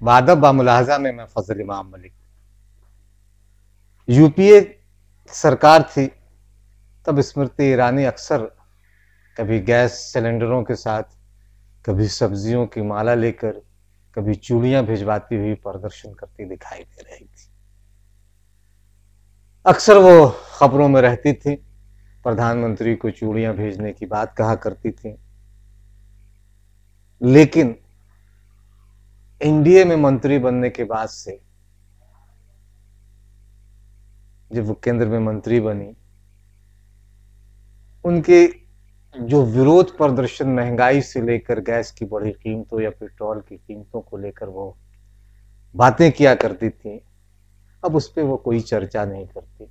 बादब बामुलाहजा में मैं फजल इमाम मलिक। यूपीए सरकार थी तब स्मृति ईरानी अक्सर कभी गैस सिलेंडरों के साथ, कभी सब्जियों की माला लेकर, कभी चूड़ियां भिजवाती हुई प्रदर्शन करती दिखाई दे रही थी। अक्सर वो खबरों में रहती थी, प्रधानमंत्री को चूड़ियां भेजने की बात कहा करती थी। लेकिन एनडीए में मंत्री बनने के बाद से जब वो केंद्र में मंत्री बनी, उनके जो विरोध प्रदर्शन महंगाई से लेकर गैस की बढ़ी कीमतों या पेट्रोल की कीमतों को लेकर वो बातें किया करती थी, अब उस पर वो कोई चर्चा नहीं करती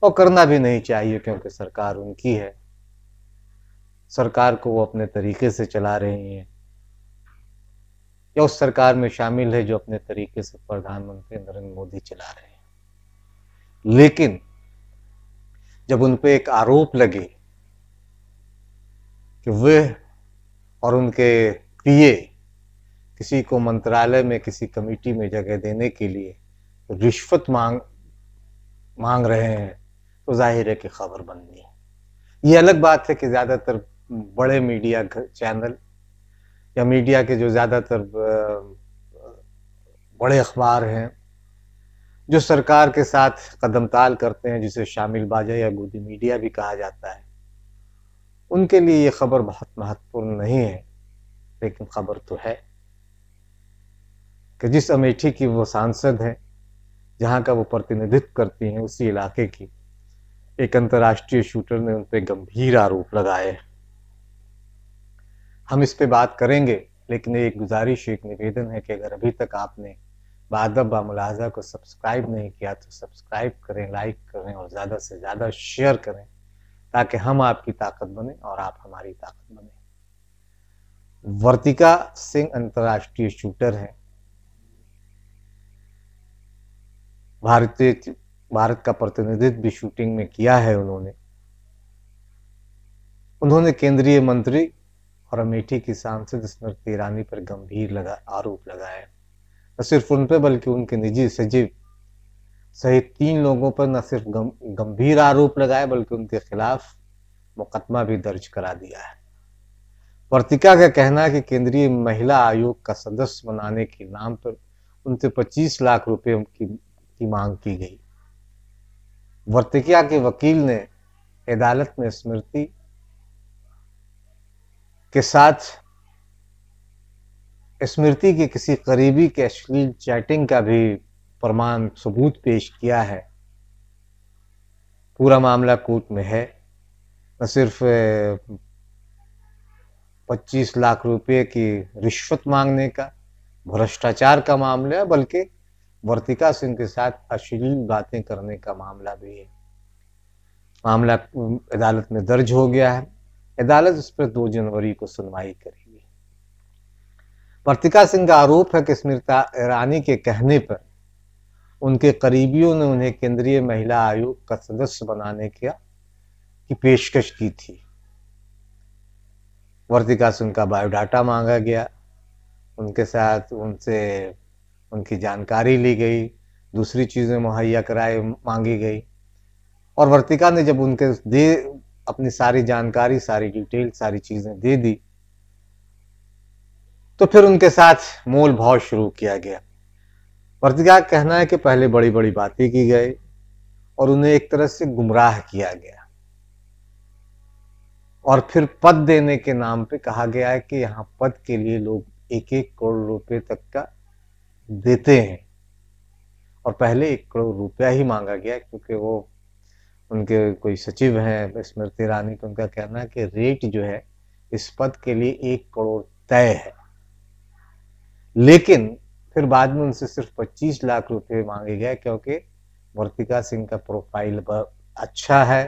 और करना भी नहीं चाहिए, क्योंकि सरकार उनकी है। सरकार को वो अपने तरीके से चला रही हैं या उस सरकार में शामिल है जो अपने तरीके से प्रधानमंत्री नरेंद्र मोदी चला रहे हैं। लेकिन जब उन पे एक आरोप लगे कि वे और उनके पीए किसी को मंत्रालय में किसी कमेटी में जगह देने के लिए रिश्वत मांग रहे हैं, तो जाहिर है कि खबर बननी है। ये अलग बात है कि ज्यादातर बड़े मीडिया चैनल या मीडिया के जो ज्यादातर बड़े अखबार हैं जो सरकार के साथ कदमताल करते हैं, जिसे शामिल बाजा या गोदी मीडिया भी कहा जाता है, उनके लिए ये खबर बहुत महत्वपूर्ण नहीं है। लेकिन खबर तो है कि जिस अमेठी की वो सांसद हैं, जहां का वो प्रतिनिधित्व करती हैं, उसी इलाके की एक अंतर्राष्ट्रीय शूटर ने उन पर गंभीर आरोप लगाए। हम इस पे बात करेंगे, लेकिन एक गुजारिश, एक निवेदन है कि अगर अभी तक आपने बादब बामुलाहजा को सब्सक्राइब नहीं किया तो सब्सक्राइब करें, लाइक करें और ज़्यादा से ज़्यादा शेयर करें, ताकि हम आपकी ताकत बने और आप हमारी ताकत बने। वर्तिका सिंह अंतर्राष्ट्रीय शूटर हैं। भारत का प्रतिनिधित्व भी शूटिंग में किया है उन्होंने केंद्रीय मंत्री और अमेठी की सांसद स्मृति ईरानी पर गंभीर आरोप लगाए। न सिर्फ उन पर बल्कि उनके निजी सचिव सहित 3 लोगों पर न सिर्फ गंभीर आरोप लगाए बल्कि उनके खिलाफ मुकदमा भी दर्ज करा दिया है। वर्तिका का कहना है कि केंद्रीय महिला आयोग का सदस्य बनाने के नाम पर उनसे 25 लाख रुपए की मांग की गई। वर्तिका के वकील ने अदालत में स्मृति के साथ स्मृति के किसी करीबी के अश्लील चैटिंग का भी प्रमाण सबूत पेश किया है। पूरा मामला कोर्ट में है। न सिर्फ 25 लाख रुपए की रिश्वत मांगने का, भ्रष्टाचार का मामला है, बल्कि वर्तिका सिंह के साथ अश्लील बातें करने का मामला भी है। मामला अदालत में दर्ज हो गया है। अदालत इस पर 2 जनवरी को सुनवाई करेगी। वर्तिका सिंह का आरोप है कि स्मृति ईरानी के कहने पर उनके करीबियों ने उन्हें केंद्रीय महिला आयोग का सदस्य बनाने की पेशकश की थी। वर्तिका सिंह का बायोडाटा मांगा गया, उनके साथ उनसे उनकी जानकारी ली गई, दूसरी चीजें मुहैया कराई मांगी गई, और वर्तिका ने जब उनके अपनी सारी जानकारी, सारी डिटेल, सारी चीजें दे दी, तो फिर उनके साथ मोल भाव शुरू किया गया। वर्तिका का कहना है कि पहले बड़ी बड़ी बातें की गई और उन्हें एक तरह से गुमराह किया गया, और फिर पद देने के नाम पे कहा गया है कि यहाँ पद के लिए लोग 1-1 करोड़ रुपए तक का देते हैं, और पहले 1 करोड़ रुपया ही मांगा गया, क्योंकि वो उनके कोई सचिव हैं स्मृति ईरानी, तो उनका कहना है कि रेट जो है इस पद के लिए 1 करोड़ तय है। लेकिन फिर बाद में उनसे सिर्फ 25 लाख रुपए मांगे गए, क्योंकि वर्तिका सिंह का प्रोफाइल अच्छा है,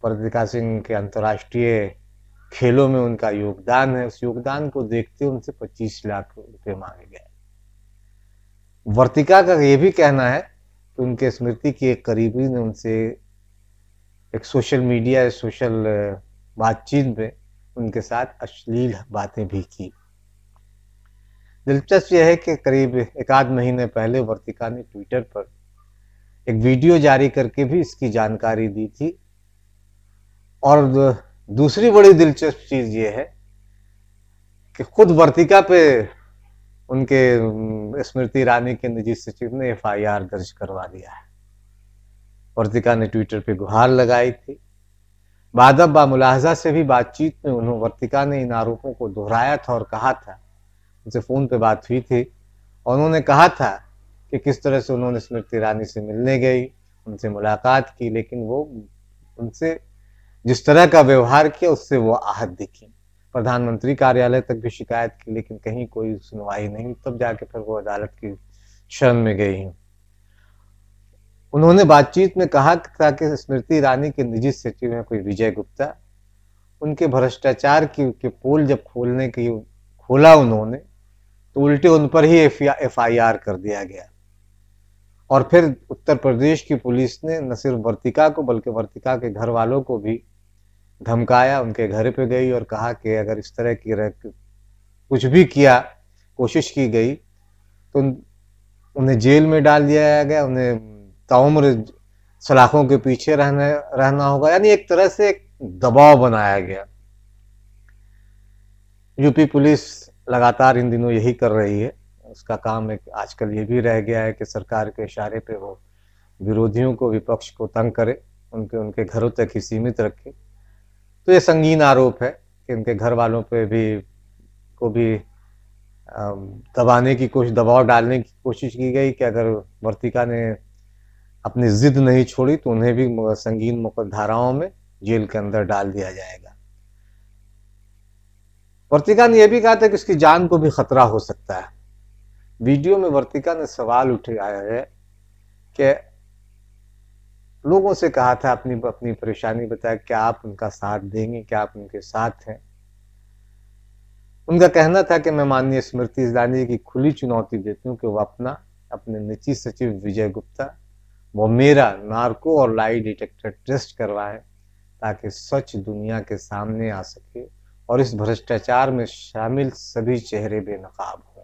वर्तिका सिंह के अंतर्राष्ट्रीय खेलों में उनका योगदान है, उस योगदान को देखते उनसे 25 लाख रुपए मांगे गए। वर्तिका का यह भी कहना है कि उनके स्मृति की एक करीबी ने उनसे एक सोशल बातचीत में उनके साथ अश्लील बातें भी की। दिलचस्प यह है कि करीब एक आध महीने पहले वर्तिका ने ट्विटर पर एक वीडियो जारी करके भी इसकी जानकारी दी थी। और दूसरी बड़ी दिलचस्प चीज ये है कि खुद वर्तिका पे उनके स्मृति ईरानी के निजी सचिव ने एफआईआर दर्ज करवा दिया है। वर्तिका ने ट्विटर पे गुहार लगाई थी। बादब बामुलाहजा से भी बातचीत में उन्होंने वर्तिका ने इन आरोपों को दोहराया था और कहा था, उनसे फोन पे बात हुई थी और उन्होंने कहा था कि किस तरह से उन्होंने स्मृति ईरानी से मिलने गई, उनसे मुलाकात की, लेकिन वो उनसे जिस तरह का व्यवहार किया उससे वो आहत दिखी। प्रधानमंत्री कार्यालय तक भी शिकायत की लेकिन कहीं कोई सुनवाई नहीं, तब जाके फिर वो अदालत की शरण में गई। उन्होंने बातचीत में कहा था कि स्मृति ईरानी के निजी सचिव हैं कोई विजय गुप्ता, उनके भ्रष्टाचार की पोल जब खोला उन्होंने तो उल्टे उन पर ही एफआईआर कर दिया गया। और फिर उत्तर प्रदेश की पुलिस ने न सिर्फ वर्तिका को बल्कि वर्तिका के घर वालों को भी धमकाया, उनके घर पे गई और कहा कि अगर इस तरह की कुछ भी किया, कोशिश की गई तो उन्हें जेल में डाल दिया गया, उन्हें ताउम्र सलाखों के पीछे रहना होगा। यानी एक तरह से एक दबाव बनाया गया। यूपी पुलिस लगातार इन दिनों यही कर रही है। उसका काम एक आजकल ये भी रह गया है कि सरकार के इशारे पे वो विरोधियों को, विपक्ष को तंग करे, उनके घरों तक ही सीमित रखे। तो ये संगीन आरोप है कि उनके घर वालों पे भी दबाने की कोशिश, दबाव डालने की कोशिश की गई कि अगर वर्तिका ने अपनी जिद नहीं छोड़ी तो उन्हें भी संगीन मुकद्दमाओं में जेल के अंदर डाल दिया जाएगा। वर्तिका ने यह भी कहा था कि उसकी जान को भी खतरा हो सकता है। वीडियो में वर्तिका ने सवाल उठाया है कि लोगों से कहा था, अपनी परेशानी बताया, क्या आप उनका साथ देंगे, क्या आप उनके साथ हैं। उनका कहना था कि मैं माननीय स्मृति ईरानी की खुली चुनौती देती हूँ कि वो अपने निजी सचिव विजय गुप्ता वो मेरा नार्को और लाई डिटेक्टर टेस्ट करवाएं ताकि सच दुनिया के सामने आ सके और इस भ्रष्टाचार में शामिल सभी चेहरे बेनकाब हों।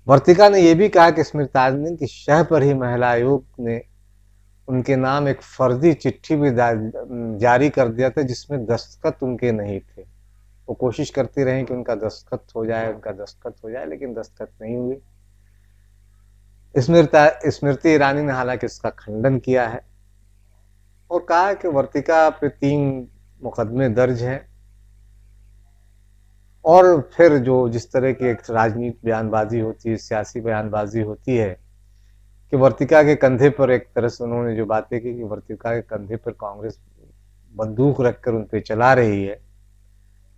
वर्तिका ने यह भी कहा कि स्मृति ईरानी की शह पर ही महिला आयोग ने उनके नाम एक फर्जी चिट्ठी भी जारी कर दिया था जिसमें दस्तखत उनके नहीं थे। वो कोशिश करती रही कि उनका दस्तखत हो जाए, लेकिन दस्तखत नहीं हुई। स्मृति ईरानी ने हालांकि इसका खंडन किया है और कहा कि वर्तिका पे 3 मुकदमे दर्ज हैं और फिर जिस तरह की एक राजनीतिक बयानबाजी होती है, सियासी बयानबाजी होती है कि वर्तिका के कंधे पर, एक तरह से उन्होंने जो बातें की कि वर्तिका के कंधे पर कांग्रेस बंदूक रखकर उन पे चला रही है,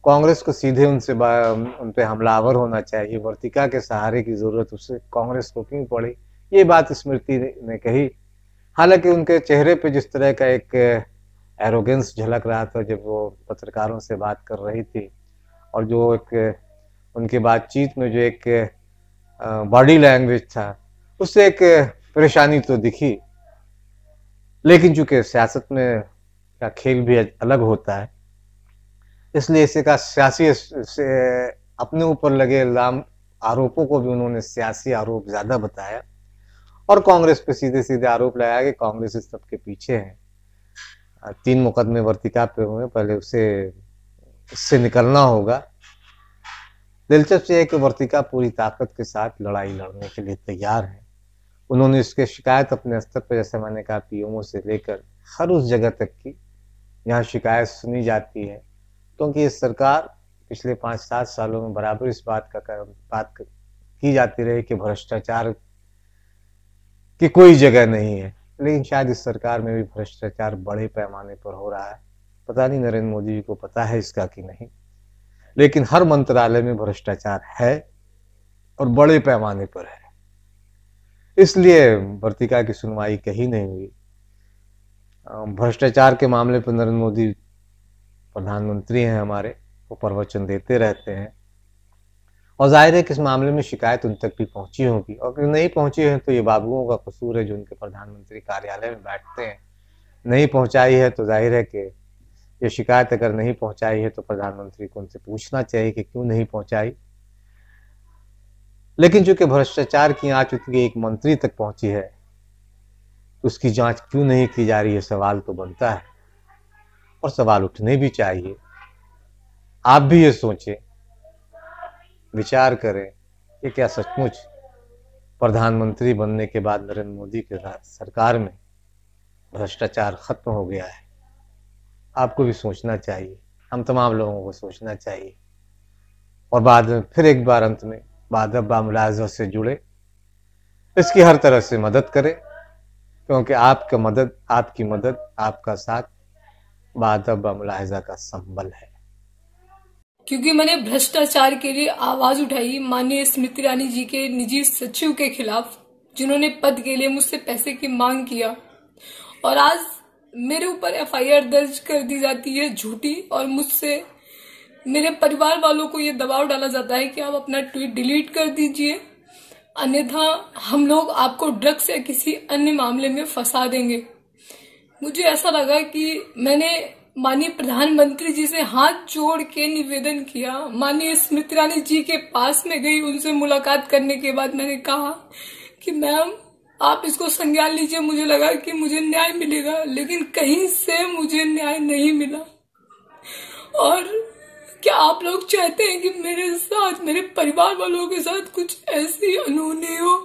कांग्रेस को सीधे उन पे हमलावर होना चाहिए, वर्तिका के सहारे की जरूरत उसे कांग्रेस को क्यों पड़ी, ये बात स्मृति ने कही। हालांकि उनके चेहरे पे जिस तरह का एक एरोगेंस झलक रहा था जब वो पत्रकारों से बात कर रही थी और जो एक उनकी बातचीत में जो एक बॉडी लैंग्वेज था उससे एक परेशानी तो दिखी, लेकिन चूंकि सियासत में का खेल भी अलग होता है इसलिए इसे का सियासी से अपने ऊपर लगे आरोपों को भी उन्होंने सियासी आरोप ज्यादा बताया और कांग्रेस पे सीधे सीधे आरोप लगाया कि कांग्रेस इस सब के पीछे है। 3 मुकदमे वर्तिका पे हुए, पहले उससे निकलना होगा। दिलचस्प है कि वर्तिका पूरी ताकत के साथ लड़ाई लड़ने के लिए तैयार है। उन्होंने इसके शिकायत अपने स्तर पर, जैसे मैंने कहा, पीएमओ से लेकर हर उस जगह तक की जहाँ शिकायत सुनी जाती है, क्योंकि ये सरकार पिछले 5-7 सालों में बराबर इस बात की जाती रही कि भ्रष्टाचार की कोई जगह नहीं है, लेकिन शायद इस सरकार में भी भ्रष्टाचार बड़े पैमाने पर हो रहा है। पता नहीं नरेंद्र मोदी जी को पता है इसका कि नहीं, लेकिन हर मंत्रालय में भ्रष्टाचार है और बड़े पैमाने पर है। इसलिए वर्तिका की सुनवाई कहीं नहीं हुई। भ्रष्टाचार के मामले पर नरेंद्र मोदी प्रधानमंत्री हैं हमारे, वो प्रवचन देते रहते हैं और जाहिर है कि इस मामले में शिकायत उन तक भी पहुंची होगी, और अगर नहीं पहुंची है तो ये बाबुओं का कसूर है जो उनके प्रधानमंत्री कार्यालय में बैठते हैं। नहीं पहुंचाई है तो जाहिर है कि ये शिकायत अगर नहीं पहुंचाई है तो प्रधानमंत्री को उनसे पूछना चाहिए कि क्यों नहीं पहुंचाई। लेकिन चूंकि भ्रष्टाचार की आंच उनके एक मंत्री तक पहुंची है, तो उसकी जांच क्यों नहीं की जा रही है, सवाल तो बनता है और सवाल उठने भी चाहिए। आप भी ये सोचें, विचार करें कि क्या सचमुच प्रधानमंत्री बनने के बाद नरेंद्र मोदी के सरकार में भ्रष्टाचार खत्म हो गया है। आपको भी सोचना चाहिए, हम तमाम लोगों को सोचना चाहिए। और बाद में फिर एक बार अंत में बादब्बा मुलाहजा से जुड़े, इसकी हर तरह से मदद करें, क्योंकि आपकी मदद, आपका साथ बादब्बा मुलाहजा का संबल है। क्योंकि मैंने भ्रष्टाचार के लिए आवाज उठाई माननीय स्मृति ईरानी जी के निजी सचिव के खिलाफ, जिन्होंने पद के लिए मुझसे पैसे की मांग किया, और आज मेरे ऊपर एफआईआर दर्ज कर दी जाती है झूठी, और मुझसे मेरे परिवार वालों को ये दबाव डाला जाता है कि आप अपना ट्वीट डिलीट कर दीजिए, अन्यथा हम लोग आपको ड्रग्स या किसी अन्य मामले में फंसा देंगे। मुझे ऐसा लगा कि मैंने माननीय प्रधानमंत्री जी से हाथ जोड़ के निवेदन किया, माननीय स्मृति ईरानी जी के पास में गई, उनसे मुलाकात करने के बाद मैंने कहा कि मैम आप इसको संज्ञान लीजिए, मुझे लगा कि मुझे न्याय मिलेगा, लेकिन कहीं से मुझे न्याय नहीं मिला। और क्या आप लोग चाहते हैं कि मेरे साथ, मेरे परिवार वालों के साथ कुछ ऐसी अनहोनी हो?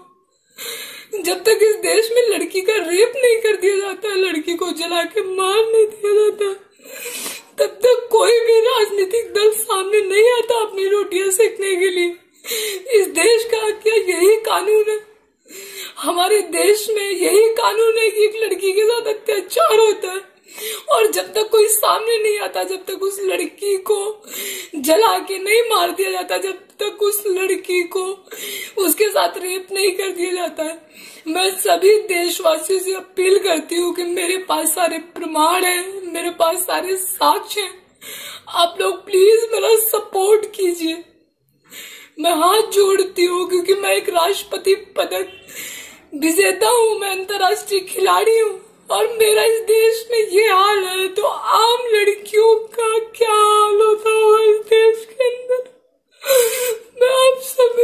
जब तक इस देश में लड़की का रेप नहीं कर दिया जाता, लड़की को जला के मार नहीं दिया जाता, तब तक कोई भी राजनीतिक दल सामने नहीं आता अपनी रोटियां सेकने के लिए। इस देश का क्या यही कानून है? हमारे देश में यही कानून है कि एक लड़की के साथ अत्याचार होता है, और जब तक कोई सामने नहीं आता, जब तक उस लड़की को जला के नहीं मार दिया जाता, जब तक उस लड़की को उसके साथ रेप नहीं कर दिया जाता है, मैं सभी देशवासियों से अपील करती हूँ कि मेरे पास सारे प्रमाण हैं, मेरे पास सारे साक्ष्य हैं, आप लोग प्लीज मेरा सपोर्ट कीजिए। मैं हाथ जोड़ती हूँ, क्योंकि मैं एक राष्ट्रपति पदक विजेता हूँ, मैं अंतर्राष्ट्रीय खिलाड़ी हूँ, और मेरा इस देश में ये हाल है तो आम लड़कियों का क्या हाल होता होगा इस देश के अंदर। मैं आप सब